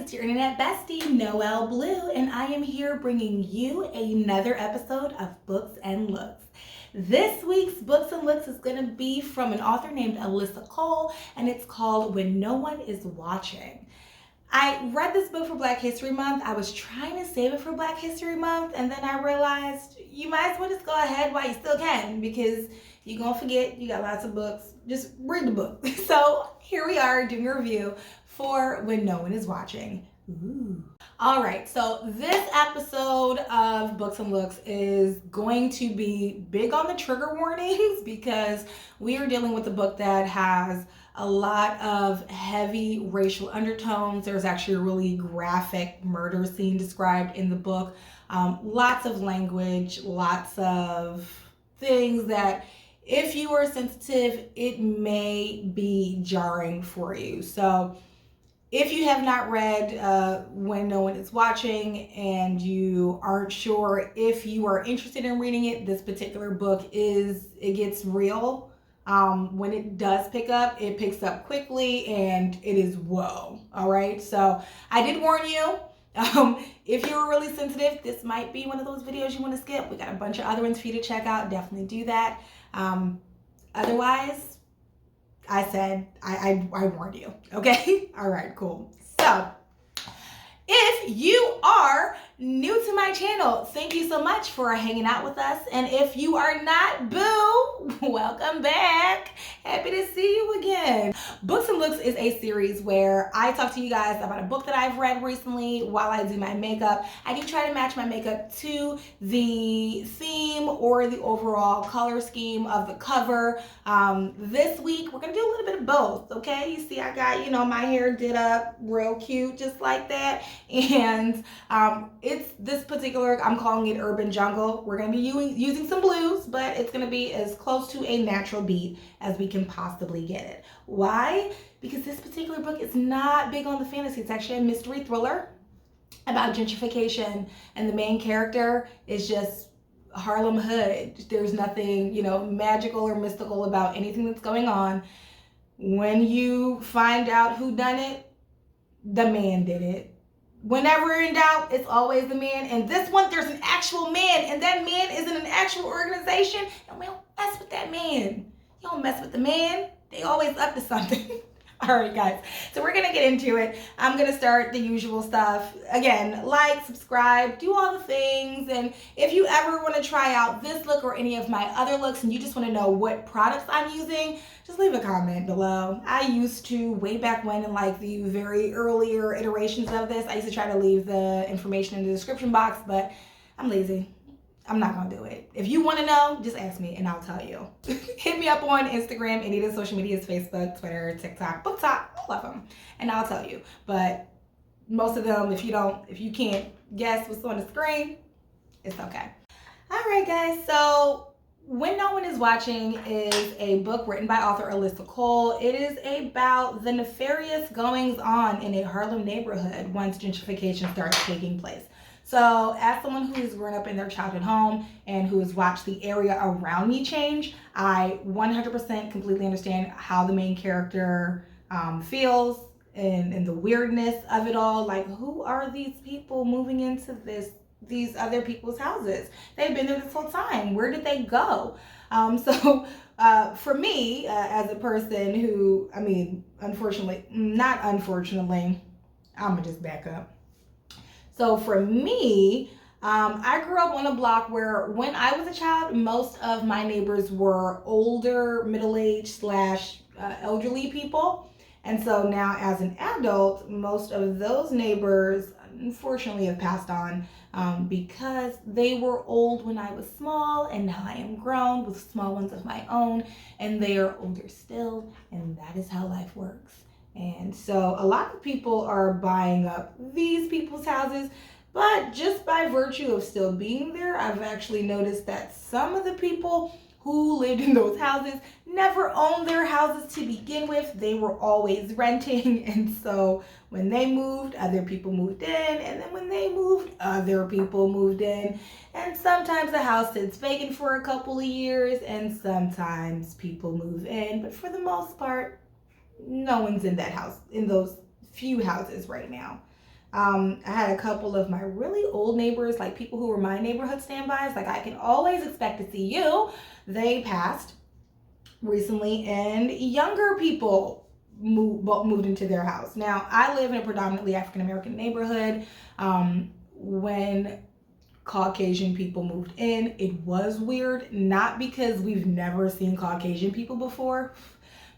it's your internet bestie, Noel Bleu, and I am here bringing you another episode of Books and Looks. This week's Books and Looks is going to be from an author named Alyssa Cole, and it's called When No One Is Watching. I read this book for Black History Month. I was trying to save it for Black History Month, and then I realized you might as well just go ahead while you still can, because you're going to forget. You got lots of books. Just read the book. So here we are doing a review for When No One Is Watching. Ooh. All right, so this episode of Books and Looks is going to be big on the trigger warnings because we are dealing with a book that has a lot of heavy racial undertones. There's actually a really graphic murder scene described in the book. Lots of language, lots of things that if you are sensitive, it may be jarring for you. So if you have not read When No One Is Watching and you aren't sure if you are interested in reading it, this particular book it gets real. When it does pick up, it picks up quickly and it is whoa. All right. So I did warn you. If you're really sensitive, this might be one of those videos you want to skip. We got a bunch of other ones for you to check out. Definitely do that. Otherwise, I said, I warned you, okay? All right, cool. So, if you are new to my channel, thank you so much for hanging out with us. And if you are not, boo, welcome back. Happy to see you again. Books and Looks is a series where I talk to you guys about a book that I've read recently while I do my makeup. I do try to match my makeup to the theme or the overall color scheme of the cover. This week, we're gonna do a little bit of both, okay? You see I got, my hair did up real cute, just like that. And it's this particular, I'm calling it Urban Jungle. We're going to be using some blues, but it's going to be as close to a natural beat as we can possibly get it. Why? Because this particular book is not big on the fantasy. It's actually a mystery thriller about gentrification, and the main character is just Harlem Hood. There's nothing, magical or mystical about anything that's going on. When you find out who done it, the man did it. Whenever in doubt, it's always the man. And this one, there's an actual man, and that man is in an actual organization, and we don't mess with that man. You don't mess with the man. They always up to something. All right, guys. So we're going to get into it. I'm going to start the usual stuff. Again, like, subscribe, do all the things. And if you ever want to try out this look or any of my other looks and you just want to know what products I'm using, just leave a comment below. I used to, way back when in like the very earlier iterations of this, I used to try to leave the information in the description box, but I'm lazy. I'm not gonna do it. If you wanna know, just ask me and I'll tell you. Hit me up on Instagram, any of the social medias, Facebook, Twitter, TikTok, BookTok, all of them, and I'll tell you. But most of them, if you can't guess what's on the screen, it's okay. All right, guys, so When No One Is Watching is a book written by author Alyssa Cole. It is about the nefarious goings on in a Harlem neighborhood once gentrification starts taking place. So as someone who has grown up in their childhood home and who has watched the area around me change, I 100% completely understand how the main character feels and the weirdness of it all. Like, who are these people moving into these other people's houses? They've been there this whole time. Where did they go? For me, as a person who, not unfortunately, I'm gonna just back up. So for me, I grew up on a block where when I was a child, most of my neighbors were older, middle-aged / elderly people. And so now as an adult, most of those neighbors unfortunately have passed on because they were old when I was small, and now I am grown with small ones of my own, and they are older still, and that is how life works. And so a lot of people are buying up these people's houses, but just by virtue of still being there, I've actually noticed that some of the people who lived in those houses never owned their houses to begin with. They were always renting, and so when they moved, other people moved in, and then when they moved, other people moved in. And sometimes the house sits vacant for a couple of years, and sometimes people move in, but for the most part, no one's in that house, in those few houses right now. I had a couple of my really old neighbors, like people who were my neighborhood standbys, like I can always expect to see you. They passed recently, and younger people moved into their house. Now, I live in a predominantly African American neighborhood. When Caucasian people moved in, it was weird, not because we've never seen Caucasian people before,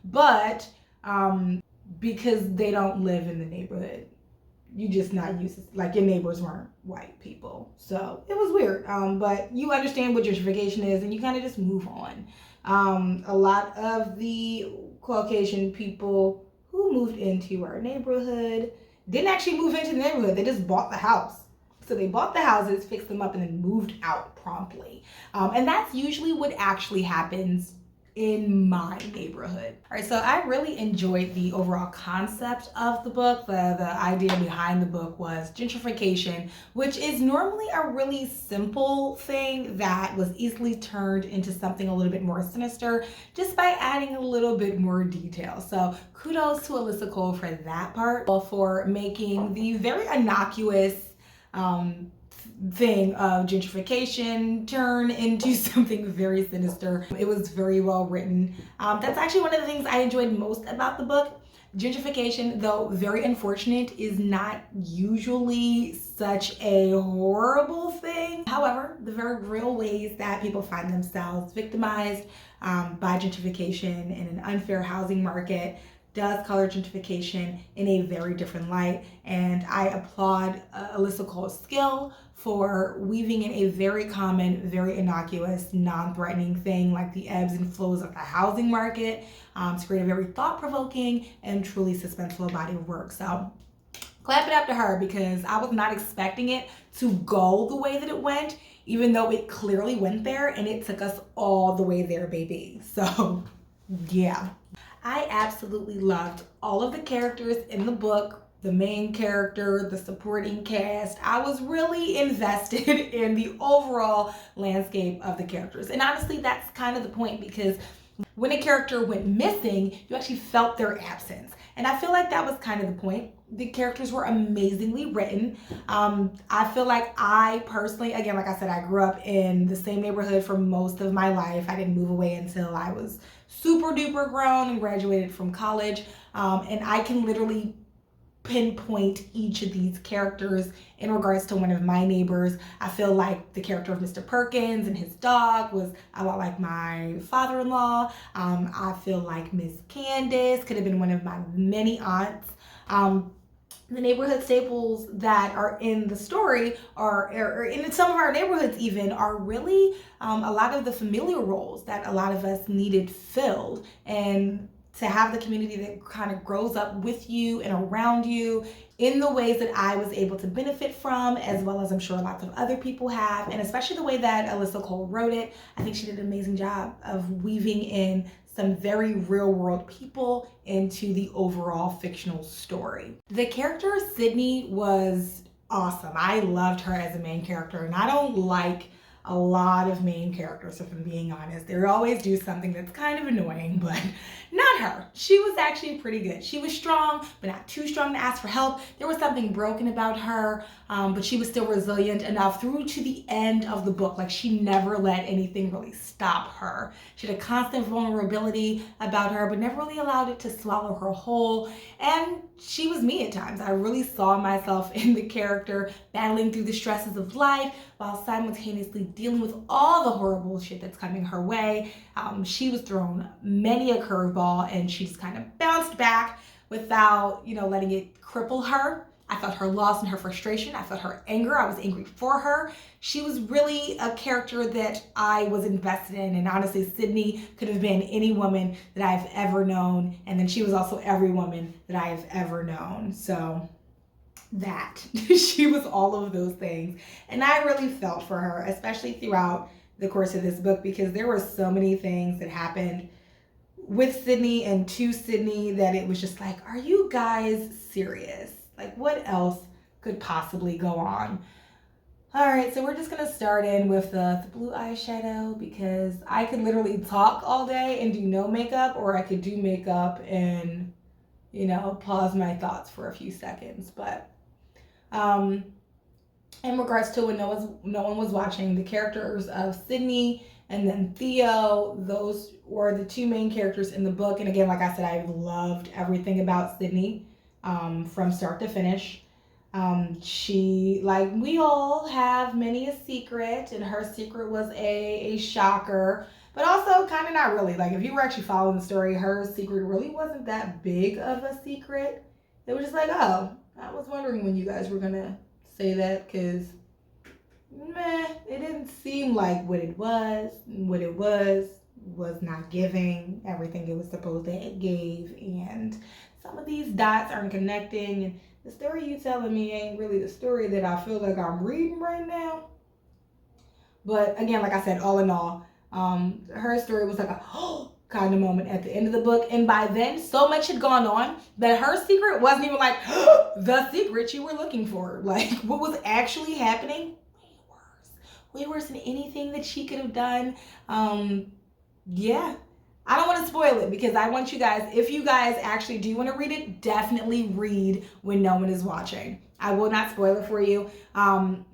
but because they don't live in the neighborhood. You just not used to, like, your neighbors weren't white people, so it was weird. But you understand what gentrification is, and you kind of just move on. A lot of the Caucasian people who moved into our neighborhood didn't actually move into the neighborhood. They just bought the house. So they bought the houses, fixed them up, and then moved out promptly. And that's usually what actually happens in my neighborhood. All right, so I really enjoyed the overall concept of the book. The idea behind the book was gentrification, which is normally a really simple thing that was easily turned into something a little bit more sinister just by adding a little bit more detail. So kudos to Alyssa Cole for that part, for making the very innocuous thing of gentrification turn into something very sinister. It was very well written. That's actually one of the things I enjoyed most about the book. Gentrification, though very unfortunate, is not usually such a horrible thing. However, the very real ways that people find themselves victimized by gentrification in an unfair housing market does color gentrification in a very different light, and I applaud Alyssa Cole's skill for weaving in a very common, very innocuous, non-threatening thing like the ebbs and flows of the housing market to create a very thought-provoking and truly suspenseful body of work. So clap it up to her, because I was not expecting it to go the way that it went, even though it clearly went there, and it took us all the way there, baby. So yeah. I absolutely loved all of the characters in the book, the main character, the supporting cast. I was really invested in the overall landscape of the characters. And honestly, that's kind of the point, because when a character went missing, you actually felt their absence. And I feel like that was kind of the point. The characters were amazingly written. I feel like I personally, again, like I said, I grew up in the same neighborhood for most of my life. I didn't move away until I was super duper grown and graduated from college. And I can literally pinpoint each of these characters in regards to one of my neighbors. I feel like the character of Mr. Perkins and his dog was a lot like my father-in-law. I feel like Miss Candace could have been one of my many aunts. The neighborhood staples that are in the story or in some of our neighborhoods even are really a lot of the familiar roles that a lot of us needed filled, and to have the community that kind of grows up with you and around you in the ways that I was able to benefit from, as well as I'm sure lots of other people have, and especially the way that Alyssa Cole wrote it. I think she did an amazing job of weaving in some very real world people into the overall fictional story. The character Sydney was awesome. I loved her as a main character, and I don't like a lot of main characters, if I'm being honest. They always do something that's kind of annoying, but not her. She was actually pretty good. She was strong, but not too strong to ask for help. There was something broken about her, but she was still resilient enough through to the end of the book. Like, she never let anything really stop her. She had a constant vulnerability about her, but never really allowed it to swallow her whole. And she was me at times. I really saw myself in the character, battling through the stresses of life while simultaneously dealing with all the horrible shit that's coming her way. She was thrown many a curveball, and she just kind of bounced back without, letting it cripple her. I felt her loss and her frustration. I felt her anger. I was angry for her. She was really a character that I was invested in. And honestly, Sydney could have been any woman that I've ever known. And then she was also every woman that I have ever known. So that she was all of those things. And I really felt for her, especially throughout the course of this book, because there were so many things that happened with Sydney and to Sydney that it was just like, are you guys serious? Like, what else could possibly go on? All right, so we're just gonna start in with the blue eyeshadow, because I could literally talk all day and do no makeup, or I could do makeup and, pause my thoughts for a few seconds. But In regards to when no one was watching, the characters of Sydney and then Theo, those were the two main characters in the book. And again, like I said, I loved everything about Sydney from start to finish. She, like we all, have many a secret, and her secret was a shocker, but also kind of not really. Like, if you were actually following the story, her secret really wasn't that big of a secret. It was just like, oh, I was wondering when you guys were gonna say that, because it didn't seem like what it was. What it was not giving everything it was supposed to it gave, and some of these dots aren't connecting, and the story you telling me ain't really the story that I feel like I'm reading right now. But again, like I said, all in all, her story was like a kind of moment at the end of the book, and by then so much had gone on that her secret wasn't even like the secret you were looking for. Like, what was actually happening, way worse than anything that she could have done. Yeah, I don't want to spoil it, because I want you guys, if you guys actually do want to read it, definitely read when no one is watching. I will not spoil it for you.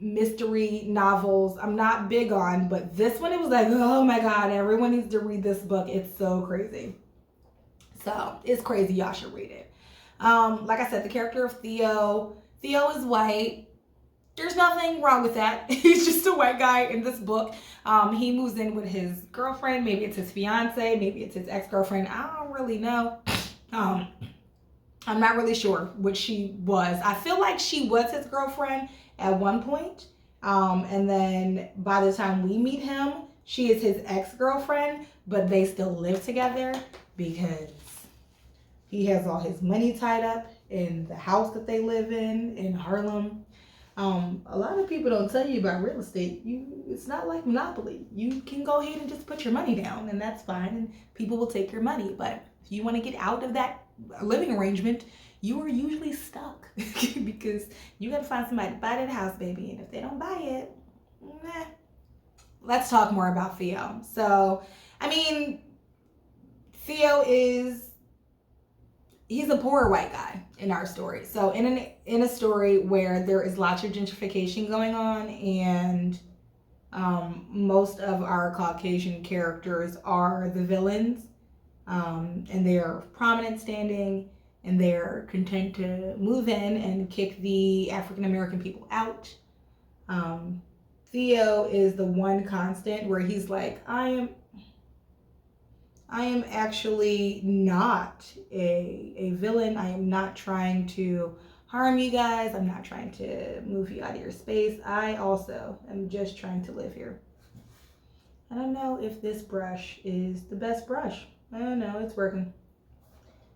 Mystery novels, I'm not big on, but this one, it was like, oh my God, everyone needs to read this book. It's so crazy. So it's crazy. Y'all should read it. Like I said, the character of Theo is white. There's nothing wrong with that. He's just a white guy in this book. He moves in with his girlfriend. Maybe it's his fiance. Maybe it's his ex-girlfriend. I don't really know. I'm not really sure what she was. I feel like she was his girlfriend at one point. And then by the time we meet him, she is his ex-girlfriend, but they still live together because he has all his money tied up in the house that they live in Harlem. A lot of people don't tell you about real estate. It's not like Monopoly. You can go ahead and just put your money down, and that's fine, and people will take your money. But if you want to get out of that living arrangement, you are usually stuck because you got to find somebody to buy that house, baby. And if they don't buy it, Let's talk more about Theo. So, I mean, Theo he's a poor white guy in our story. So in a story where there is lots of gentrification going on, and most of our Caucasian characters are the villains, and they're prominent standing, and they're content to move in and kick the African American people out. Theo is the one constant where he's like, I am actually not a villain. I am not trying to harm you guys. I'm not trying to move you out of your space. I also am just trying to live here. I don't know if this brush is the best brush. I don't know, it's working.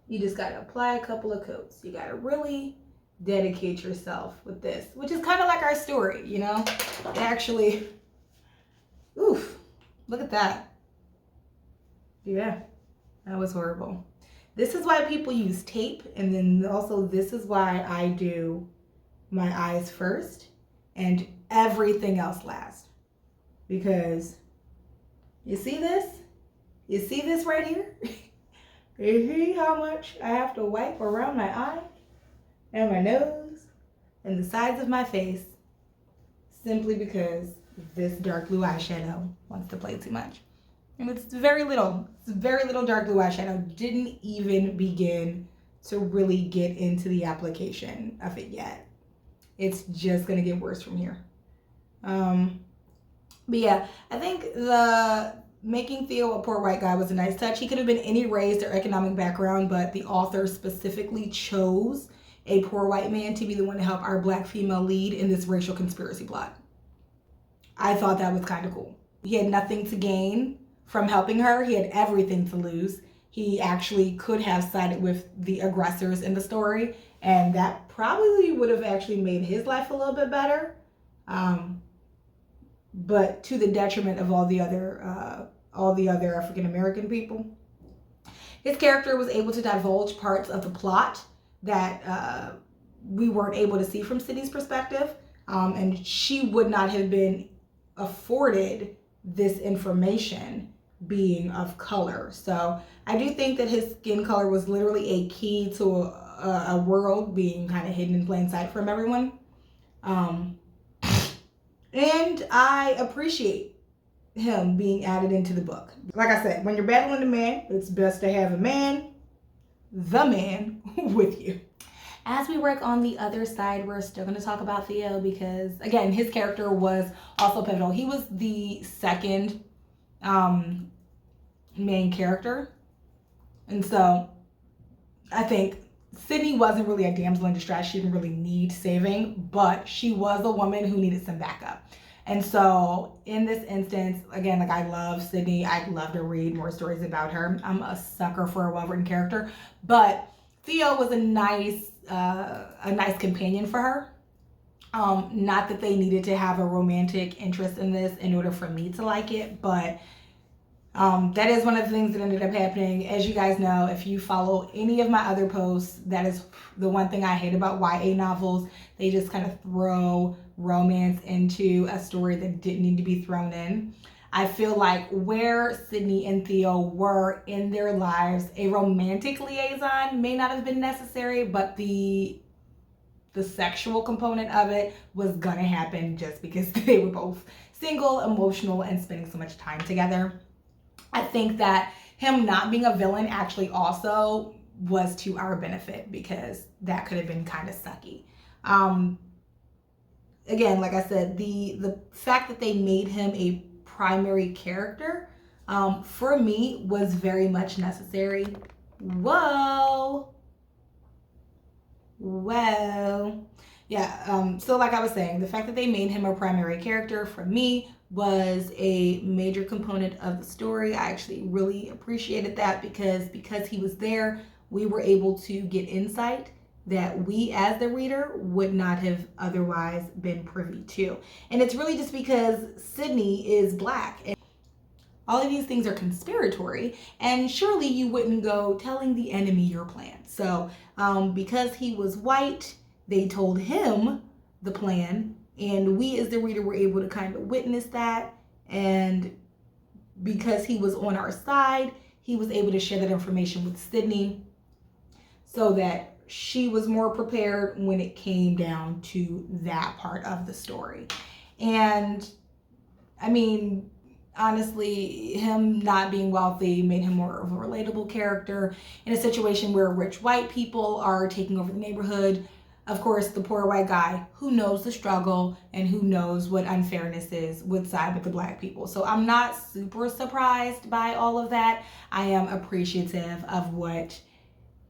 You just gotta apply a couple of coats. You gotta really dedicate yourself with this, which is kind of like our story, you know? Actually, oof, look at that. Yeah, that was horrible. This is why people use tape, and then also this is why I do my eyes first and everything else last. Because you see this? You see this right here? You see how much I have to wipe around my eye and my nose and the sides of my face simply because this dark blue eyeshadow wants to play too much. And it's very little dark blue eyeshadow. Didn't even begin to really get into the application of it yet. It's just gonna get worse from here. But yeah, I think the making Theo a poor white guy was a nice touch. He could have been any race or economic background, but the author specifically chose a poor white man to be the one to help our black female lead in this racial conspiracy plot. I thought that was kind of cool. He had nothing to gain from helping her. He had everything to lose. He actually could have sided with the aggressors in the story, and that probably would have actually made his life a little bit better, but to the detriment of all the other African American people. His character was able to divulge parts of the plot that we weren't able to see from Sydney's perspective, and she would not have been afforded this information being of color. So I do think that his skin color was literally a key to a world being kind of hidden in plain sight from everyone. And I appreciate him being added into the book. Like I said, when you're battling a man, it's best to have the man with you. As we work on the other side, we're still going to talk about Theo because, again, his character was also pivotal. He was the second main character. And so I think Sydney wasn't really a damsel in distress. She didn't really need saving, but she was a woman who needed some backup. And so in this instance, again, like I love Sydney. I'd love to read more stories about her. I'm a sucker for a well-written character, but Theo was a nice companion for her. Not that they needed to have a romantic interest in this in order for me to like it, but that is one of the things that ended up happening. As you guys know, if you follow any of my other posts, that is the one thing I hate about YA novels. They just kind of throw romance into a story that didn't need to be thrown in. I feel like where Sydney and Theo were in their lives, a romantic liaison may not have been necessary, but the sexual component of it was gonna happen just because they were both single, emotional, and spending so much time together. I think that him not being a villain actually also was to our benefit because that could have been kind of sucky. Again, like I said, the fact that they made him a primary character for me was very much necessary. Whoa. Well, yeah, so like I was saying, the fact that they made him a primary character for me was a major component of the story. I actually really appreciated that because he was there, we were able to get insight that we as the reader would not have otherwise been privy to. And it's really just because Sydney is Black. And all of these things are conspiratory, and surely you wouldn't go telling the enemy your plan. So because he was white, they told him the plan, and we as the reader were able to kind of witness that. And because he was on our side, he was able to share that information with Sydney so that she was more prepared when it came down to that part of the story. And I mean, honestly, him not being wealthy made him more of a relatable character in a situation where rich white people are taking over the neighborhood. Of course, the poor white guy who knows the struggle and who knows what unfairness is would side with the Black people. So I'm not super surprised by all of that. I am appreciative of what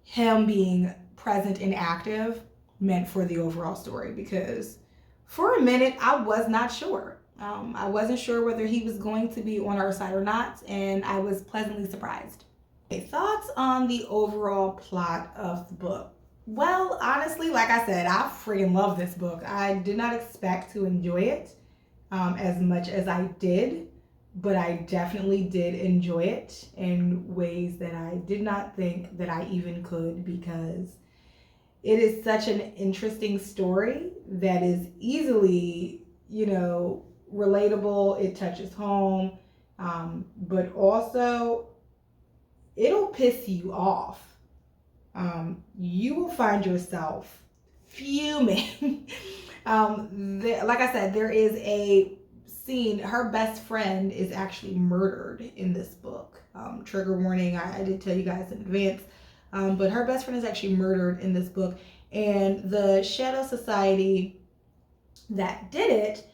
him being present and active meant for the overall story, because for a minute I was not sure. I wasn't sure whether he was going to be on our side or not, and I was pleasantly surprised. Okay, thoughts on the overall plot of the book? Well, honestly, like I said, I freaking love this book. I did not expect to enjoy it as much as I did, but I definitely did enjoy it in ways that I did not think that I even could, because it is such an interesting story that is easily, relatable. It touches home, but also it'll piss you off. You will find yourself fuming. Like I said, there is a scene. Her best friend is actually murdered in this book. Trigger warning, I did tell you guys in advance. But her best friend is actually murdered in this book, and the Shadow Society that did it,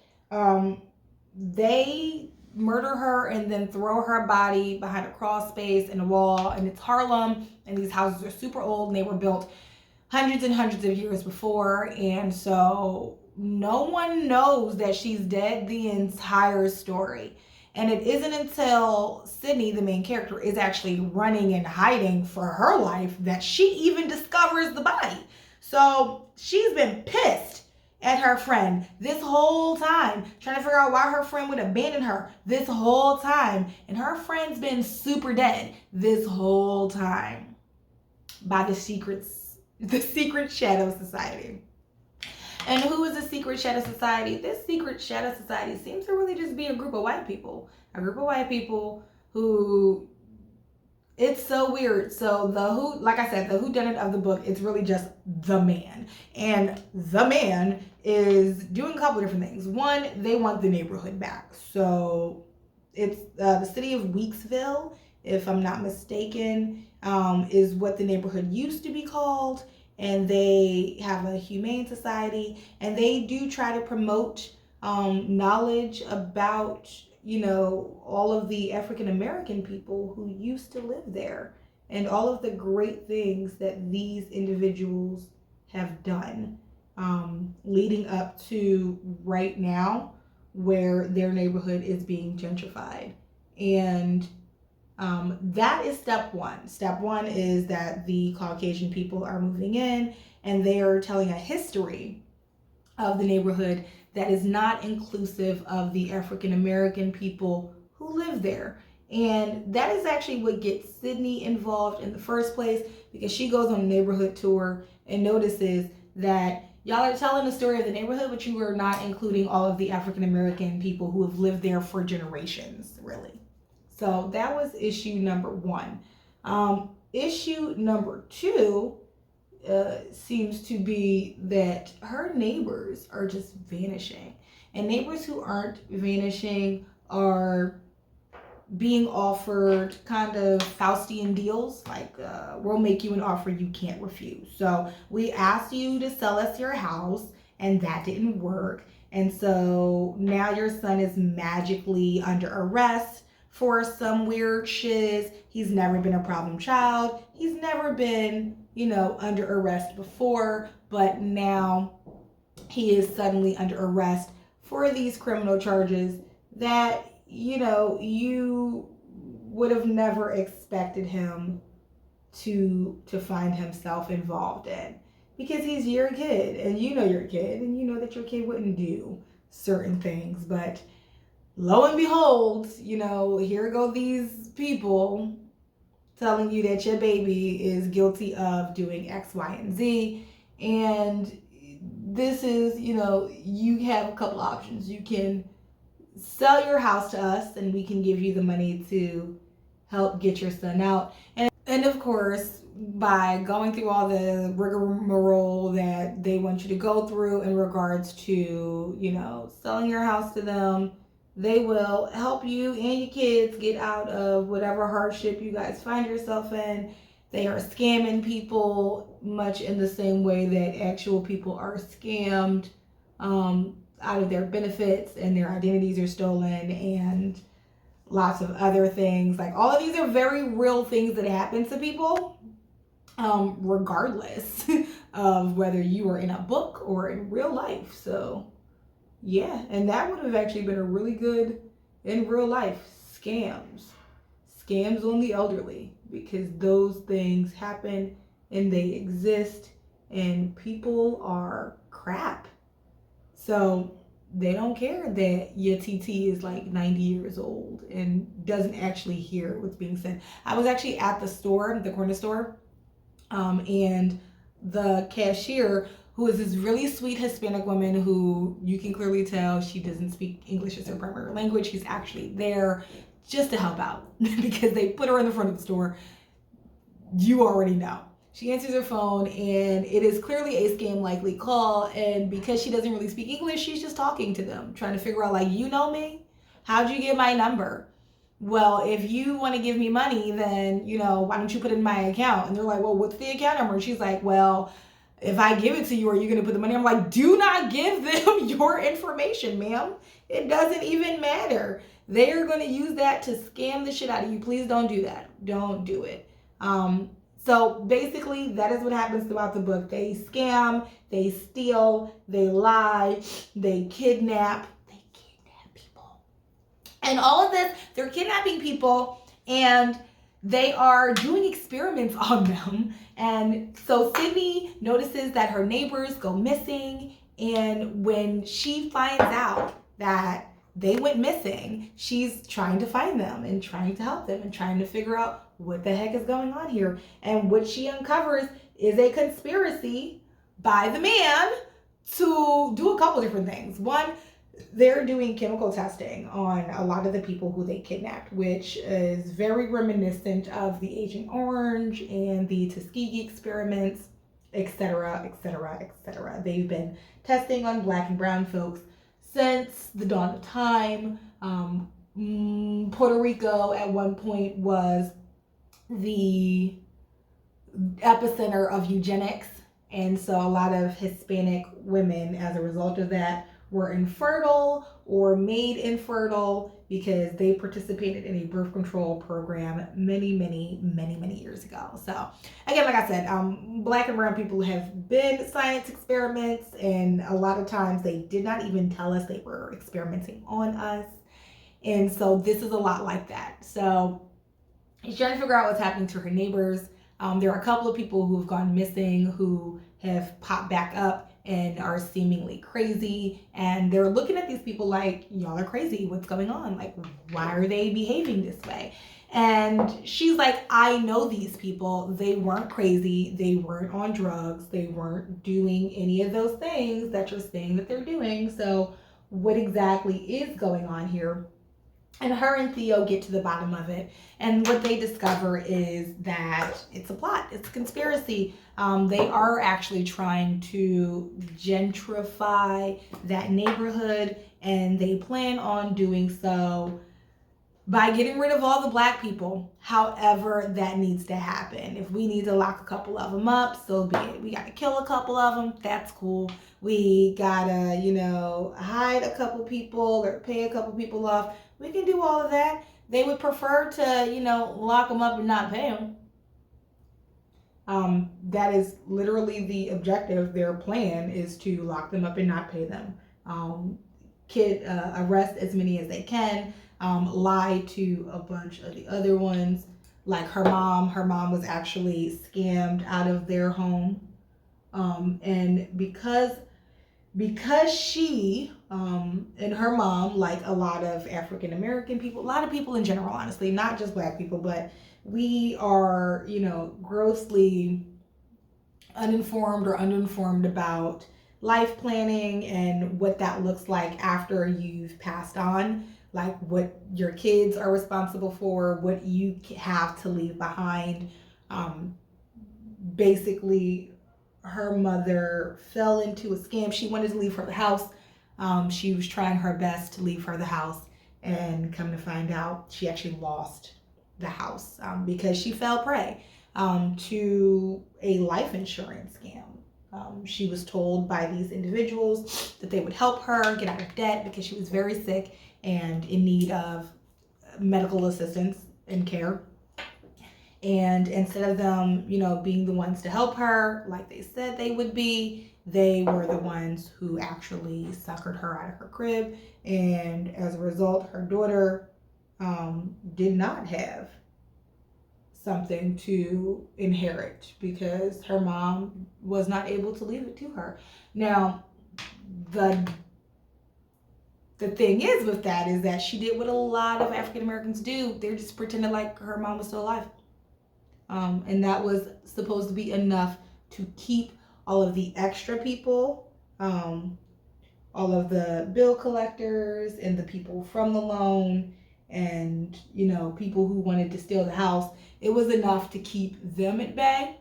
they murder her and then throw her body behind a crawl space in a wall. And it's Harlem, and these houses are super old, and they were built hundreds and hundreds of years before. And so no one knows that she's dead the entire story. And it isn't until Sydney, the main character, is actually running and hiding for her life that she even discovers the body. So she's been pissed at her friend this whole time, trying to figure out why her friend would abandon her this whole time. And her friend's been super dead this whole time by the secret Shadow Society. And who is the secret Shadow Society? This secret Shadow Society seems to really just be a group of white people. A group of white people who It's so weird. So like I said, the whodunit of the book, it's really just the man. And the man is doing a couple different things. One, they want the neighborhood back. So it's the city of Weeksville, if I'm not mistaken, is what the neighborhood used to be called. And they have a humane society, and they do try to promote knowledge about, all of the African American people who used to live there and all of the great things that these individuals have done, leading up to right now where their neighborhood is being gentrified. And that is step one. Step one is that the Caucasian people are moving in, and they are telling a history of the neighborhood that is not inclusive of the African American people who live there. And that is actually what gets Sydney involved in the first place, because she goes on a neighborhood tour and notices that y'all are telling the story of the neighborhood, but you are not including all of the African American people who have lived there for generations, really. So that was issue number one. Issue number two seems to be that her neighbors are just vanishing. And neighbors who aren't vanishing are being offered kind of Faustian deals, like we'll make you an offer you can't refuse. So we asked you to sell us your house, and that didn't work. And so now your son is magically under arrest for some weird shiz. He's never been a problem child. He's never been, under arrest before, but now he is suddenly under arrest for these criminal charges that, you would have never expected him to find himself involved in, because he's your kid, and you're a kid, and you know that your kid wouldn't do certain things. But lo and behold, here go these people telling you that your baby is guilty of doing X, Y, and Z. And this is, you have a couple options. You can sell your house to us, and we can give you the money to help get your son out. And of course, by going through all the rigmarole that they want you to go through in regards to, selling your house to them, they will help you and your kids get out of whatever hardship you guys find yourself in. They are scamming people much in the same way that actual people are scammed out of their benefits, and their identities are stolen, and lots of other things. Like, all of these are very real things that happen to people, regardless of whether you are in a book or in real life. So yeah, and that would have actually been a really good in real life scams on the elderly, because those things happen and they exist, and people are crap. So they don't care that your TT is like 90 years old and doesn't actually hear what's being said. I was actually at the store, the corner store, and the cashier, who is this really sweet Hispanic woman who you can clearly tell she doesn't speak English as her primary language. She's actually there just to help out because they put her in the front of the store. You already know. She answers her phone, and it is clearly a scam likely call. And because she doesn't really speak English, she's just talking to them, trying to figure out, like, you know me? How'd you get my number? Well, if you want to give me money, then, why don't you put it in my account? And they're like, well, what's the account number? And she's like, well, if I give it to you, are you going to put the money? I'm like, do not give them your information, ma'am. It doesn't even matter. They are going to use that to scam the shit out of you. Please don't do that. Don't do it. So basically, that is what happens throughout the book. They scam, they steal, they lie, they kidnap people. And all of this, they're kidnapping people, and they are doing experiments on them. And so Sydney notices that her neighbors go missing, and when she finds out that they went missing, she's trying to find them and trying to help them and trying to figure out what the heck is going on here. And what she uncovers is a conspiracy by the man to do a couple different things. One, they're doing chemical testing on a lot of the people who they kidnapped, which is very reminiscent of the Agent Orange and the Tuskegee experiments, etc., etc., etc. They've been testing on black and brown folks since the dawn of time. Puerto Rico at one point was the epicenter of eugenics, and so a lot of Hispanic women, as a result of that, were infertile or made infertile because they participated in a birth control program many years ago. So again, like I said, black and brown people have been science experiments, and a lot of times they did not even tell us they were experimenting on us. And so this is a lot like that. So she's trying to figure out what's happening to her neighbors. There are a couple of people who have gone missing who have popped back up and are seemingly crazy. And they're looking at these people like, y'all are crazy. What's going on? Like, why are they behaving this way? And she's like, I know these people. They weren't crazy. They weren't on drugs. They weren't doing any of those things that you're saying that they're doing. So what exactly is going on here? And her and Theo get to the bottom of it. And what they discover is that it's a plot. It's a conspiracy. They are actually trying to gentrify that neighborhood. And they plan on doing so by getting rid of all the black people. However that needs to happen. If we need to lock a couple of them up, so be it. We got to kill a couple of them. That's cool. We got to, hide a couple people or pay a couple people off. We can do all of that. They would prefer to, lock them up and not pay them. That is literally the objective. Their plan is to lock them up and not pay them. Arrest as many as they can. Lie to a bunch of the other ones. Like her mom. Her mom was actually scammed out of their home. And because she and her mom, like a lot of African American people, a lot of people in general, honestly, not just black people, but we are, grossly uninformed or underinformed about life planning and what that looks like after you've passed on, like what your kids are responsible for, what you have to leave behind. Basically, her mother fell into a scam. She wanted to leave her the house. She was trying her best to leave her the house, and come to find out, she actually lost the house because she fell prey to a life insurance scam. She was told by these individuals that they would help her get out of debt because she was very sick and in need of medical assistance and care. And instead of them, being the ones to help her like they said they would be, they were the ones who actually suckered her out of her crib. And as a result, her daughter did not have something to inherit because her mom was not able to leave it to her. Now, the thing is with that is that she did what a lot of African Americans do. They're just pretending like her mom was still alive. And that was supposed to be enough to keep all of the extra people, all of the bill collectors and the people from the loan and, people who wanted to steal the house. It was enough to keep them at bay.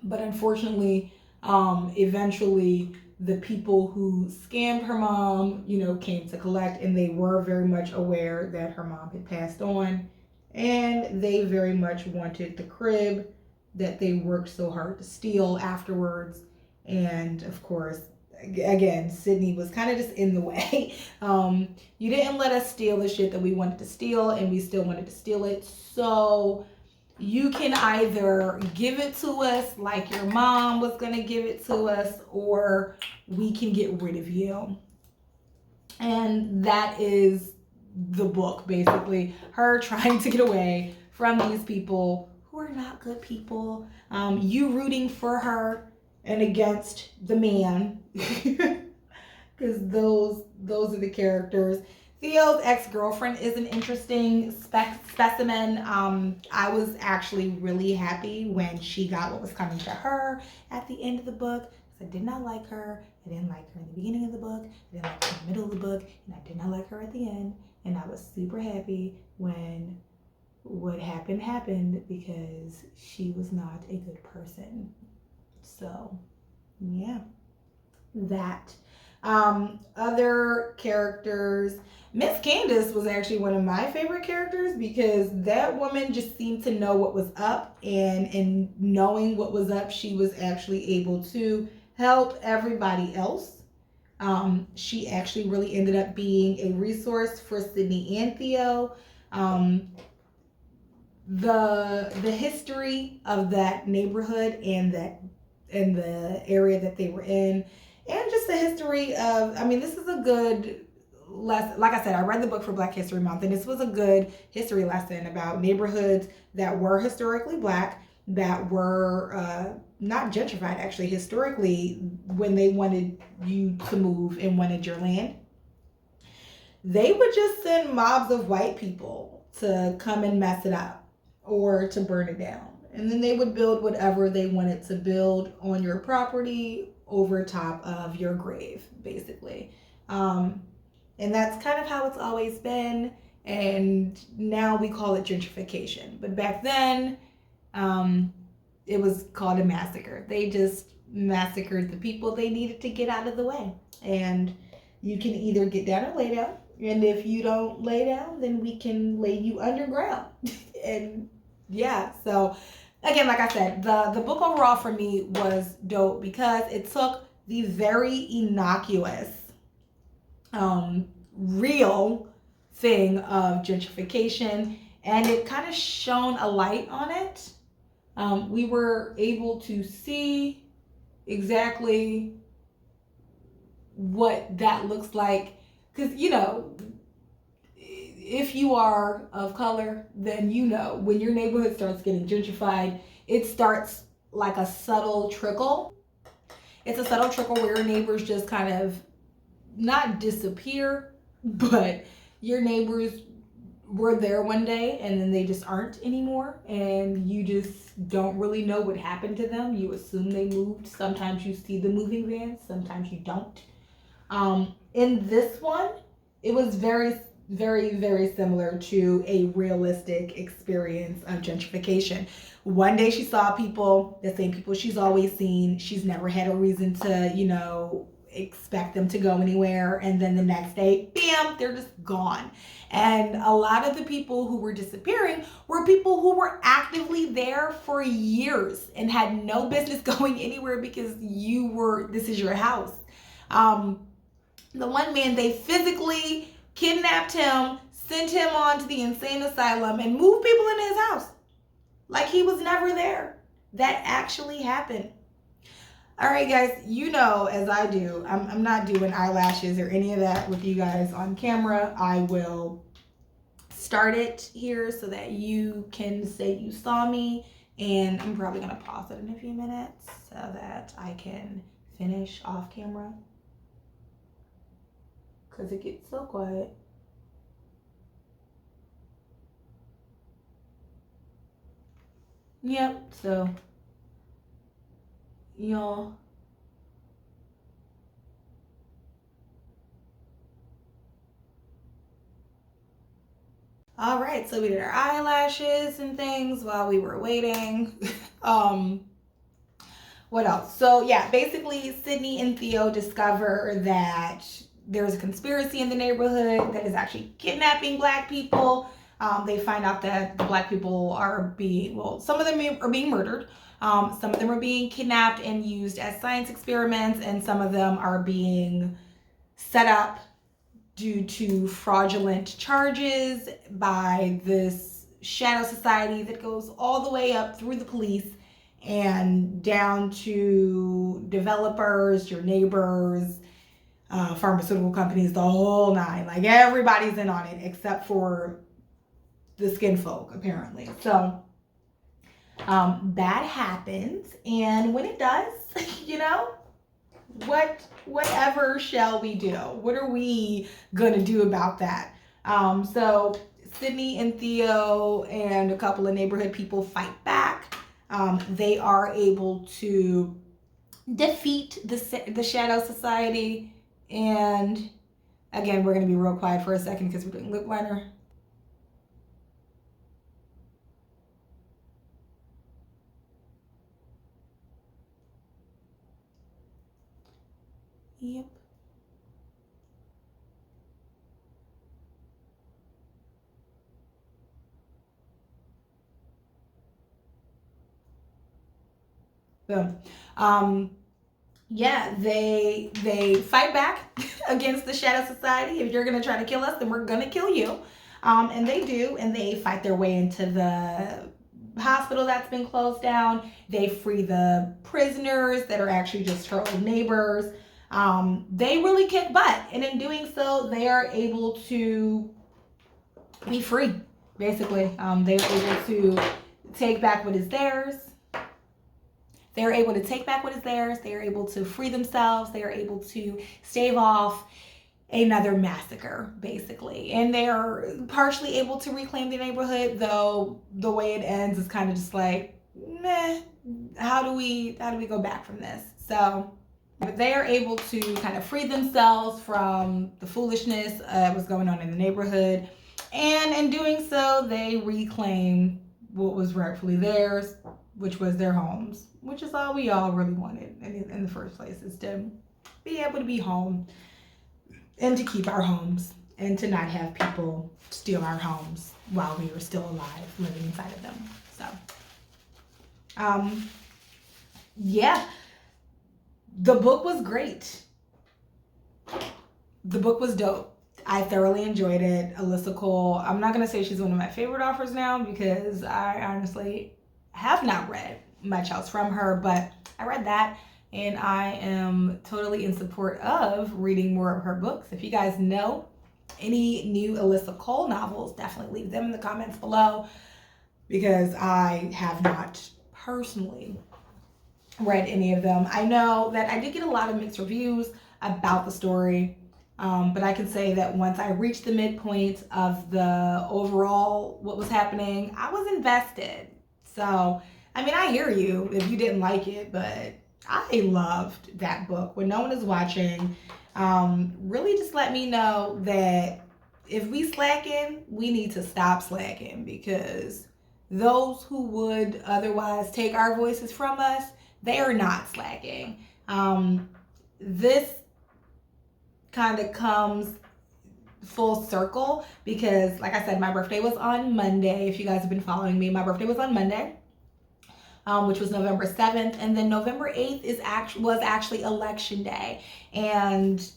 But unfortunately, eventually the people who scammed her mom, came to collect, and they were very much aware that her mom had passed on. And they very much wanted the crib that they worked so hard to steal afterwards. And of course, again, Sydney was kind of just in the way. You didn't let us steal the shit that we wanted to steal, and we still wanted to steal it. So you can either give it to us like your mom was going to give it to us, or we can get rid of you. And that is the book, basically. Her trying to get away from these people who are not good people. You rooting for her and against the man. Because those are the characters. Theo's ex-girlfriend is an interesting specimen. I was actually really happy when she got what was coming to her at the end of the book. I did not like her. I didn't like her in the beginning of the book. I didn't like her in the middle of the book. And I did not like her at the end. And I was super happy when what happened because she was not a good person. So, yeah. That. Other characters. Miss Candace was actually one of my favorite characters because that woman just seemed to know what was up, and in knowing what was up, she was actually able to help everybody else. She actually really ended up being a resource for Sydney and Theo. The history of that neighborhood and the area that they were in, and just the history of, I mean, this is a good lesson. Like I said, I read the book for Black History Month, and this was a good history lesson about neighborhoods that were historically Black, that were not gentrified, actually, historically, when they wanted you to move and wanted your land. They would just send mobs of white people to come and mess it up or to burn it down. And then they would build whatever they wanted to build on your property over top of your grave, basically. And that's kind of how it's always been. And now we call it gentrification. But back then, it was called a massacre. They just massacred the people they needed to get out of the way. And you can either get down or lay down. And if you don't lay down, then we can lay you underground. And yeah, so again, like I said, the book overall for me was dope because it took the very innocuous, real thing of gentrification, and it kind of shone a light on it. We were able to see exactly what that looks like, because, you know, if you are of color, then you know when your neighborhood starts getting gentrified, it starts like a subtle trickle. It's a subtle trickle where your neighbors just kind of not disappear, but your neighbors were there one day and then they just aren't anymore, and you just don't really know what happened to them. You assume they moved. Sometimes you see the moving vans, sometimes you don't. In this one, it was very, very, very similar to a realistic experience of gentrification. One day she saw people, the same people she's always seen. She's never had a reason to, you know, expect them to go anywhere. And then the next day, bam, they're just gone. And a lot of the people who were disappearing were people who were actively there for years and had no business going anywhere because this is your house. The one man, they physically kidnapped him, sent him on to the insane asylum, and moved people into his house like he was never there. That actually happened. All right, guys, you know, as I do, I'm not doing eyelashes or any of that with you guys on camera. I will start it here so that you can say you saw me, and I'm probably going to pause it in a few minutes so that I can finish off camera because it gets so quiet. Yep, so y'all, all right, so we did our eyelashes and things while we were waiting. What else? So yeah, basically Sydney and Theo discover that there's a conspiracy in the neighborhood that is actually kidnapping Black people. They find out that the Black people are some of them are being murdered. Some of them are being kidnapped and used as science experiments, and some of them are being set up due to fraudulent charges by this shadow society that goes all the way up through the police and down to developers, your neighbors, pharmaceutical companies, the whole nine. Like, everybody's in on it except for the skin folk, apparently. So that happens, and when it does, you know, whatever shall we do? What are we gonna do about that? So Sydney and Theo and a couple of neighborhood people fight back. They are able to defeat the Shadow Society. And again, we're going to be real quiet for a second because we're doing lip liner. Yep. Boom. Yeah, they fight back against the Shadow Society. If you're gonna try to kill us, then we're gonna kill you. And they do, and they fight their way into the hospital that's been closed down. They free the prisoners that are actually just her old neighbors. They really kick butt, and in doing so, they are able to be free. Basically, they're able to take back what is theirs. They're able to take back what is theirs. They are able to free themselves. They are able to stave off another massacre, basically. And they are partially able to reclaim the neighborhood, though the way it ends is kind of just like, meh, how do we go back from this? So they are able to kind of free themselves from the foolishness that was going on in the neighborhood. And in doing so, they reclaim what was rightfully theirs, which was their homes, which is all we all really wanted in the first place, is to be able to be home and to keep our homes and to not have people steal our homes while we were still alive, living inside of them. So, yeah, the book was great. The book was dope. I thoroughly enjoyed it. Alyssa Cole, I'm not going to say she's one of my favorite authors now because I honestly have not read much else from her, but I read that and I am totally in support of reading more of her books. If you guys know any new Alyssa Cole novels, definitely leave them in the comments below because I have not personally read any of them. I know that I did get a lot of mixed reviews about the story, but I can say that once I reached the midpoint of the overall what was happening, I was invested. So, I mean, I hear you if you didn't like it, but I loved that book. When no one is watching, really just let me know that if we slacking, we need to stop slacking, because those who would otherwise take our voices from us, they are not slacking. This kind of comes full circle because, like I said, my birthday was on Monday. If you guys have been following me, my birthday was on Monday, which was November 7th, and then November 8th was actually election day, and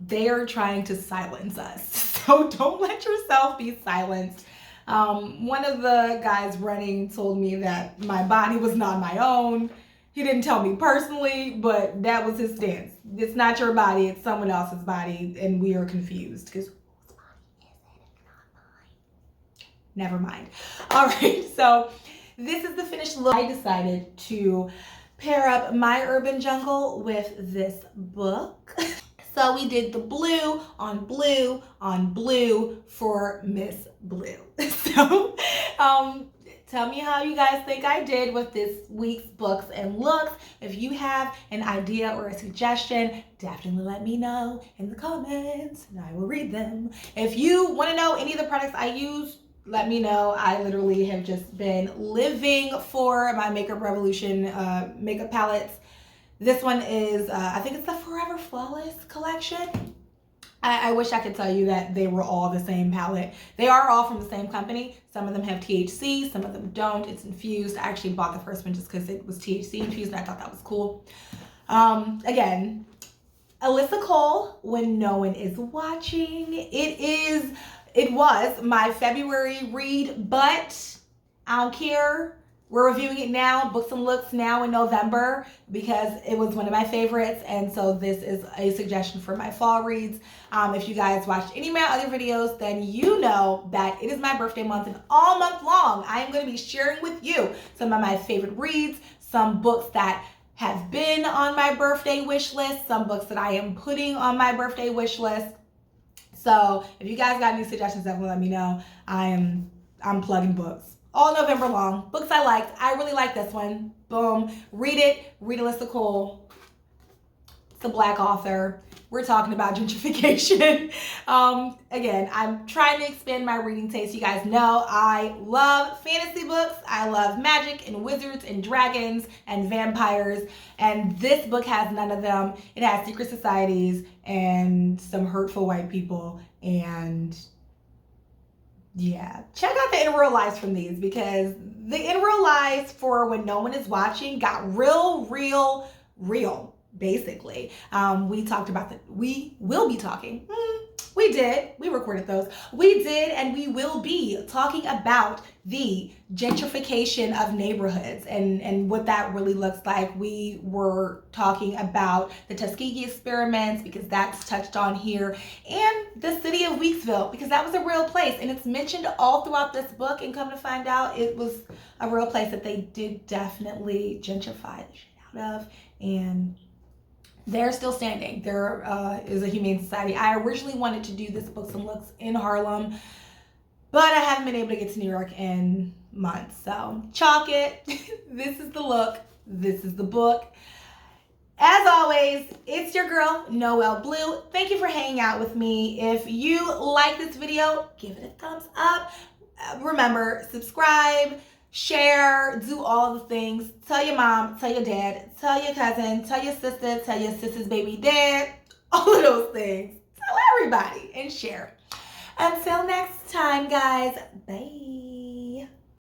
they are trying to silence us. So don't let yourself be silenced. One of the guys running told me that my body was not my own. He didn't tell me personally, but that was his stance. It's not your body, it's someone else's body, and we are confused because whose body is it? It's not mine. Never mind. All right, so this is the finished look. I decided to pair up My Urban Jungle with this book. So we did the blue on blue on blue for Miss Blue. So tell me how you guys think I did with this week's books and looks. If you have an idea or a suggestion, definitely let me know in the comments and I will read them. If you want to know any of the products I use, let me know. I literally have just been living for my Makeup Revolution makeup palettes. This one is, I think it's the Forever Flawless collection. I wish I could tell you that they were all the same palette. They are all from the same company. Some of them have THC, some of them don't. It's infused. I actually bought the first one just because it was THC infused and I thought that was cool. Again, Alyssa Cole, When No One Is Watching. It was my February read, but I don't care. We're reviewing it now, Books and Looks, now in November, because it was one of my favorites, and so this is a suggestion for my fall reads. If you guys watched any of my other videos, then you know that it is my birthday month, and all month long, I am going to be sharing with you some of my favorite reads, some books that have been on my birthday wish list, some books that I am putting on my birthday wish list. So if you guys got any suggestions, definitely let me know. I'm plugging books all November long. Books I liked. I really like this one. Boom. Read it. Read Alyssa Cole. a Black author. We're talking about gentrification. Again, I'm trying to expand my reading taste. You guys know I love fantasy books. I love magic and wizards and dragons and vampires. And this book has none of them. It has secret societies and some hurtful white people. And yeah, check out the in real lives from these, because the in real lives for when no one is watching got real, basically. We talked about we will be talking. We recorded those. We did, and we will be talking about the gentrification of neighborhoods and what that really looks like. We were talking about the Tuskegee experiments, because that's touched on here, and the city of Weeksville, because that was a real place, and it's mentioned all throughout this book, and come to find out it was a real place that they did definitely gentrify the shit out of, and they're still standing. There is a humane society. I originally wanted to do this Books and Looks in Harlem, but I haven't been able to get to New York in months. So chalk it. This is the look. This is the book. As always, it's your girl, Noel Bleu. Thank you for hanging out with me. If you like this video, give it a thumbs up. Remember, subscribe, share, do all the things. Tell your mom, tell your dad, tell your cousin, tell your sister's baby dad, all of those things. Tell everybody and share. Until next time, guys, bye.